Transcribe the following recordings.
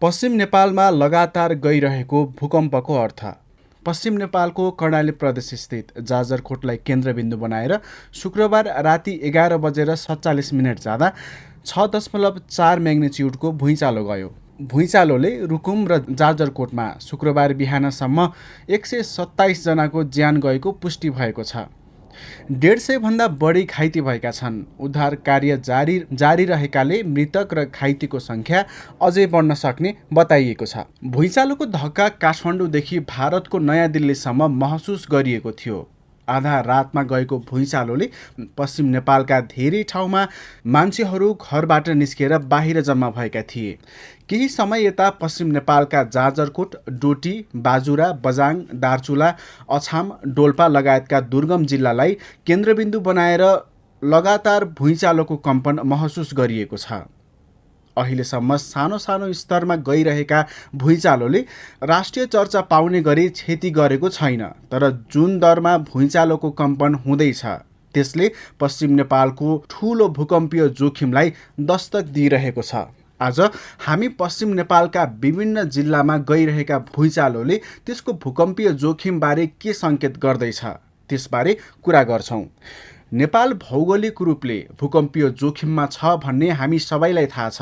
पश्चिम नेपालमा लगातार गइरहेको भूकम्पको अर्थ। पश्चिम नेपालको कर्णाली प्रदेशस्थित जाजरकोटलाई केन्द्रबिन्दु बनाएर शुक्रबार राति 11:47 जाँदा 6.4 म्याग्निच्युडको भुइँचालो गयो। भुइँचालोले रुकुम र जाजरकोटमा शुक्रबार बिहानसम्म 127 जनाको ज्यान गएको पुष्टि भएको छ। 150 भन्दा बढी घाइते भएका छन्। उद्धार कार्य जारी रहेकाले मृतक र घाइतेको संख्या अझै बढ्न सक्ने बताइएको छ। भुइँचालोको धक्का काठमाडौँदेखि भारतको नयाँ दिल्लीसम्म महसुस गरिएको थियो। आधा रातमा गएको भुइँचालोले पश्चिम नेपालका धेरै ठाउँमा मान्छेहरू घरबाट निस्केर बाहिर जम्मा भएका थिए। केही समय यता पश्चिम नेपालका जाजरकोट, डोटी, बाजुरा, बजाङ, दार्चुला, अछाम, डोल्पा लगायतका दुर्गम जिल्लालाई केन्द्रबिन्दु बनाएर लगातार भुइँचालोको कम्पन महसुस गरिएको छ। अहिलेसम्म सानो सानो स्तरमा गइरहेका भुइँचालोले राष्ट्रिय चर्चा पाउने गरी क्षति गरेको छैन, तर जुन दरमा भुइँचालोको कम्पन हुँदैछ त्यसले पश्चिम नेपालको ठूलो भूकम्पीय जोखिमलाई दस्तक दिइरहेको छ। आज हामी पश्चिम नेपालका विभिन्न जिल्लामा गइरहेका भुइँचालोले त्यसको भूकम्पीय जोखिमबारे के सङ्केत गर्दैछ त्यसबारे कुरा गर्छौँ। नेपाल भौगोलिक रूपले भूकम्पीय जोखिममा छ भन्ने हामी सबैलाई थाहा छ।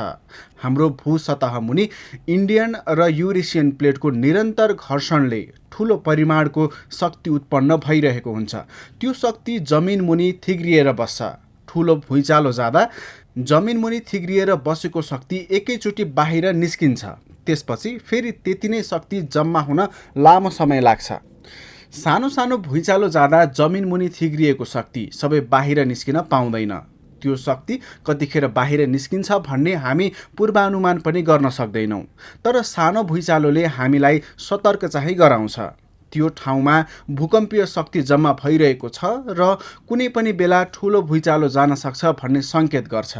हाम्रो भूसतह मुनि इन्डियन र युरेसियन प्लेटको निरन्तर घर्षणले ठूलो परिमाणको शक्ति उत्पन्न भइरहेको हुन्छ। त्यो शक्ति जमिन मुनि थिग्रिएर बस्छ। ठूलो भुइँचालो जाँदा जमिन मुनि थिग्रिएर बसेको शक्ति एकैचोटि बाहिर निस्किन्छ। त्यसपछि फेरि त्यति नै शक्ति जम्मा हुन लामो समय लाग्छ। सानो सानो भुइँचालो जाँदा जमिन मुनि थिग्रिएको शक्ति सबै बाहिर निस्किन पाउँदैन। त्यो शक्ति कतिखेर बाहिर निस्किन्छ भन्ने हामी पूर्वानुमान पनि गर्न सक्दैनौँ, तर सानो भुइँचालोले हामीलाई सतर्क चाहिँ गराउँछ। त्यो ठाउँमा भूकम्पीय शक्ति जम्मा भइरहेको छ र कुनै पनि बेला ठूलो भुइँचालो जान सक्छ भन्ने सङ्केत गर्छ।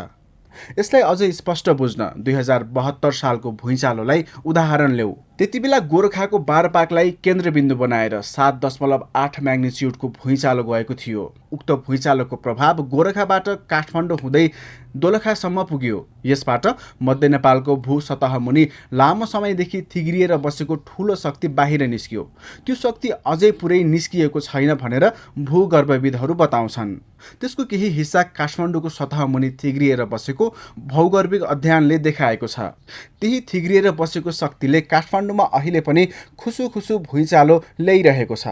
यसलाई अझै स्पष्ट बुझ्न 2072 सालको भुइँचालोलाई उदाहरण ल्याऊ। त्यतिबेला गोरखाको बारपाकलाई केन्द्रबिन्दु बनाएर 7.8 म्याग्निच्युडको भुइँचालो गएको थियो। उक्त भुइँचालोको प्रभाव गोरखाबाट काठमाडौँ हुँदै दोलखासम्म पुग्यो। यसबाट मध्य नेपालको भूसतह मुनि लामो समयदेखि थिग्रिएर बसेको ठूलो शक्ति बाहिर निस्कियो। त्यो शक्ति अझै पुरै निस्किएको छैन भनेर भूगर्भविदहरू बताउँछन्। त्यसको केही हिस्सा काठमाडौँको सतह मुनि थिग्रिएर बसेको भौगर्भिक अध्ययनले देखाएको छ। त्यही थिग्रिएर बसेको शक्तिले काठमाडौँमा अहिले पनि खुसुखुसु भुइँचालो ल्याइरहेको छ।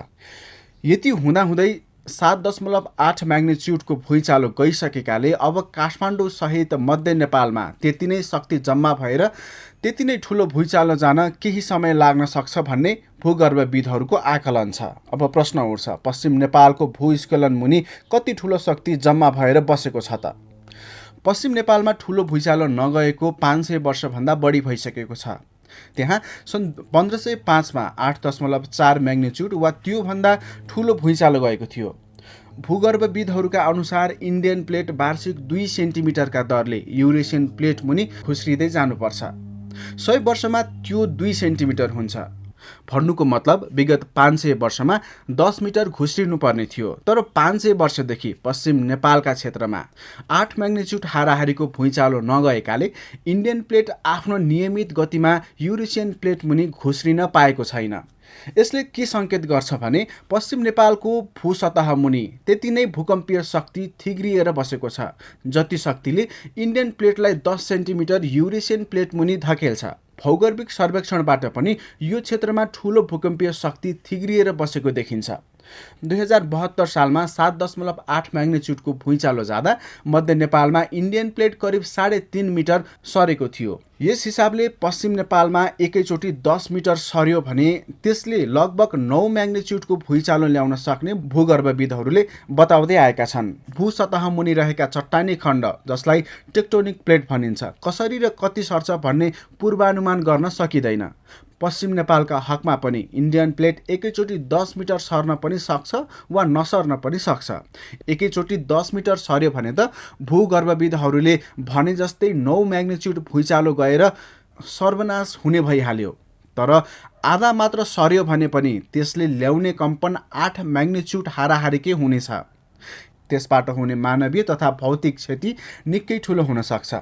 यति हुँदाहुँदै 7.8 म्याग्निच्युडको भुइँचालो गइसकेकाले अब काठमाडौँ सहित मध्य नेपालमा त्यति नै शक्ति जम्मा भएर त्यति नै ठूलो भुइँचालो जान केही समय लाग्न सक्छ भन्ने भूगर्भविदहरूको आकलन छ। अब प्रश्न उठ्छ, पश्चिम नेपालको भूस्खलन मुनि कति ठूलो शक्ति जम्मा भएर बसेको छ त? पश्चिम नेपालमा ठूलो भुइँचालो नगएको 500 वर्षभन्दा बढी भइसकेको छ। त्यहाँ सन् 1505 मा 8.4 म्याग्निच्युड वा त्योभन्दा ठूलो भुइँचालो गएको थियो। भूगर्भविदहरूका अनुसार इन्डियन प्लेट वार्षिक 2 सेन्टिमिटरका दरले युरेसियन प्लेट मुनि खुस्रिँदै जानुपर्छ। 100 वर्षमा त्यो 2 सेन्टिमिटर हुन्छ। भन्नुको मतलब विगत 500 वर्षमा 10 मिटर घुस्रिनु पर्ने थियो, तर 500 वर्षदेखि पश्चिम नेपालका क्षेत्रमा 8 म्याग्निच्युड हाराहारीको भुइँचालो नगएकाले इन्डियन प्लेट आफ्नो नियमित गतिमा युरेसियन प्लेट मुनि घुस्रिन पाएको छैन। यसले के सङ्केत गर्छ भने पश्चिम नेपालको भूसतह मुनि त्यति नै भूकम्पीय शक्ति थिग्रिएर बसेको छ, जति शक्तिले इन्डियन प्लेटलाई 10 सेन्टिमिटर युरेसियन प्लेट मुनि धकेल्छ। भौगर्भिक सर्वेक्षणबाट पनि यो क्षेत्रमा ठूलो भूकम्पीय शक्ति थिग्रिएर बसेको देखिन्छ। 2072 सालमा 7.8 म्याग्निच्युडको भुइँचालो जाँदा मध्य नेपालमा इन्डियन प्लेट करिब 3.5 मिटर सरेको थियो। यस हिसाबले पश्चिम नेपालमा एकैचोटि 10 मिटर सर्यो भने त्यसले लगभग 9 म्याग्निच्युडको भुइँचालो ल्याउन सक्ने भूगर्भविदहरूले बताउँदै आएका छन्। भूसतह मुनि रहेका चट्टानी खण्ड, जसलाई टेक्टोनिक प्लेट भनिन्छ, कसरी र कति सर्छ भन्ने पूर्वानुमान गर्न सकिँदैन। पश्चिम नेपालका हकमा पनि इन्डियन प्लेट एकैचोटि 10 मिटर सर्न पनि सक्छ वा नसर्न पनि सक्छ। एकैचोटि 10 मिटर सर्यो भने त भूगर्भविदहरूले भने जस्तै 9 म्याग्निच्युड भुइँचालो गएर सर्वनाश हुने भइहाल्यो। तर आधा मात्र सर्यो भने पनि त्यसले ल्याउने कम्पन 8 म्याग्निच्युड हाराहारीकै हुनेछ। त्यसबाट हुने मानवीय तथा भौतिक क्षति निकै ठुलो हुन सक्छ।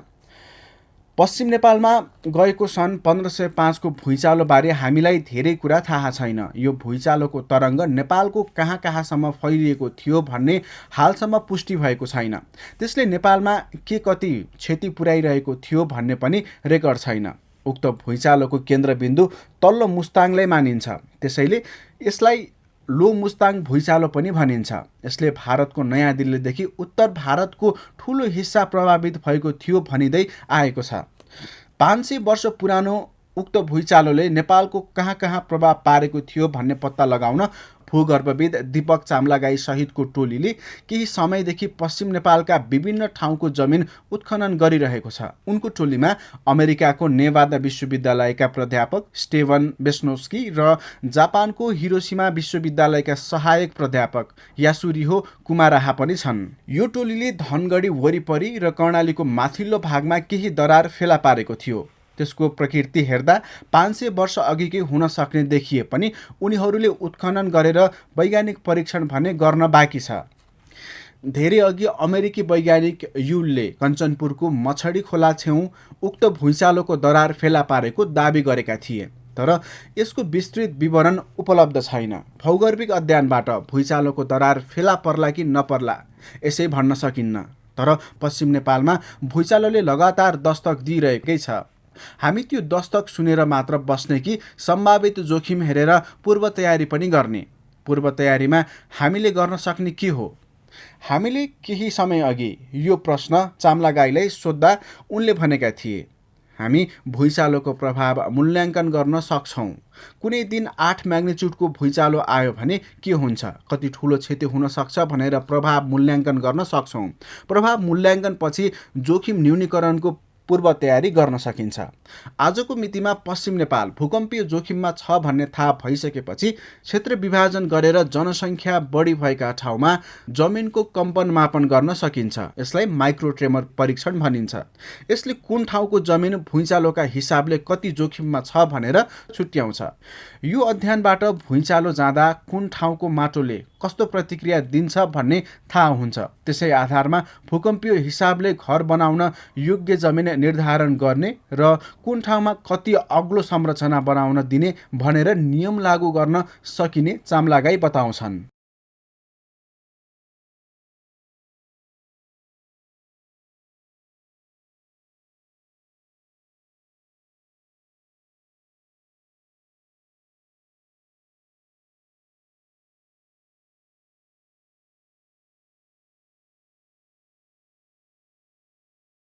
पश्चिम नेपालमा गएको सन् 1505 को भुइँचालोबारे हामीलाई धेरै कुरा थाहा छैन। यो भुइँचालोको तरङ्ग नेपालको कहाँ कहाँसम्म फैलिएको थियो भन्ने हालसम्म पुष्टि भएको छैन। त्यसले नेपालमा के कति क्षति पुर्याइरहेको थियो भन्ने पनि रेकर्ड छैन। उक्त भुइँचालोको केन्द्रबिन्दु तल्लो मुस्ताङलाई मानिन्छ, त्यसैले यसलाई लो मुस्ताङ भुइँचालो पनि भनिन्छ। यसले भारतको नयाँ दिल्लीदेखि उत्तर भारतको ठुलो हिस्सा प्रभावित भएको थियो भनिँदै आएको छ। 500 वर्ष पुरानो उक्त भुइँचालोले नेपालको कहाँ कहाँ प्रभाव पारेको थियो भन्ने पत्ता लगाउन भूगर्भविद दीपक चाम्लागाई सहितको टोलीले केही समयदेखि पश्चिम नेपालका विभिन्न ठाउँको जमिन उत्खनन गरिरहेको छ। उनको टोलीमा अमेरिकाको नेवादा विश्वविद्यालयका प्राध्यापक स्टेभन बेस्नोस्की र जापानको हिरोसिमा विश्वविद्यालयका सहायक प्राध्यापक यासुरिहो कुमाराहा पनि छन्। यो टोलीले धनगढी वरिपरि र कर्णालीको माथिल्लो भागमा केही दरार फेला पारेको थियो। त्यसको प्रकृति हेर्दा 500 वर्ष अघिकै हुन सक्ने देखिए पनि उनीहरूले उत्खनन गरेर वैज्ञानिक परीक्षण भने गर्न बाँकी छ। धेरै अघि अमेरिकी वैज्ञानिक युलले कञ्चनपुरको मछडी खोला छेउ उक्त भुइँचालोको दरार फेला पारेको दाबी गरेका थिए, तर यसको विस्तृत विवरण उपलब्ध छैन। भौगर्भिक अध्ययनबाट भुइँचालोको दरार फेला पर्ला कि नपर्ला यसै भन्न सकिन्न, तर पश्चिम नेपालमा भुइँचालोले लगातार दस्तक दिइरहेकै छ। हामी त्यो दस्तक सुनेर मात्र बस्ने कि सम्भावित जोखिम हेरेर पूर्व तयारी पनि गर्ने? पूर्व तयारीमा हामीले गर्न सक्ने के हो? हामीले केही समय अघि यो प्रश्न चाम्लागाईलाई सोद्धा उनले भनेका थिए, हामी भुइँचालोको प्रभाव मूल्याङ्कन गर्न सक्छौँ। कुनै दिन 8 म्याग्निच्युडको भुइँचालो आयो भने के हुन्छ, कति ठुलो क्षति हुन सक्छ भनेर प्रभाव मूल्याङ्कन गर्न सक्छौँ। प्रभाव मूल्याङ्कनपछि जोखिम न्यूनीकरणको पूर्व तयारी गर्न सकिन्छ। आजको मितिमा पश्चिम नेपाल भूकम्पीय जोखिममा छ भन्ने थाहा भइसकेपछि क्षेत्र विभाजन गरेर जनसङ्ख्या बढी भएका ठाउँमा जमिनको कम्पन मापन गर्न सकिन्छ। यसलाई माइक्रो ट्रेमर परीक्षण भनिन्छ। यसले कुन ठाउँको जमिन भुइँचालोका हिसाबले कति जोखिममा छ भनेर छुट्याउँछ। यो अध्ययनबाट भुइँचालो जाँदा कुन ठाउँको माटोले कस्तो प्रतिक्रिया दिन्छ भन्ने थाहा हुन्छ। त्यसै आधारमा भूकम्पीय हिसाबले घर बनाउन योग्य जमिन निर्धारण गर्ने र कुन ठाउँमा कति अग्लो संरचना बनाउन दिने भनेर नियम लागू गर्न सकिने चाम्लागाई बताउँछन्।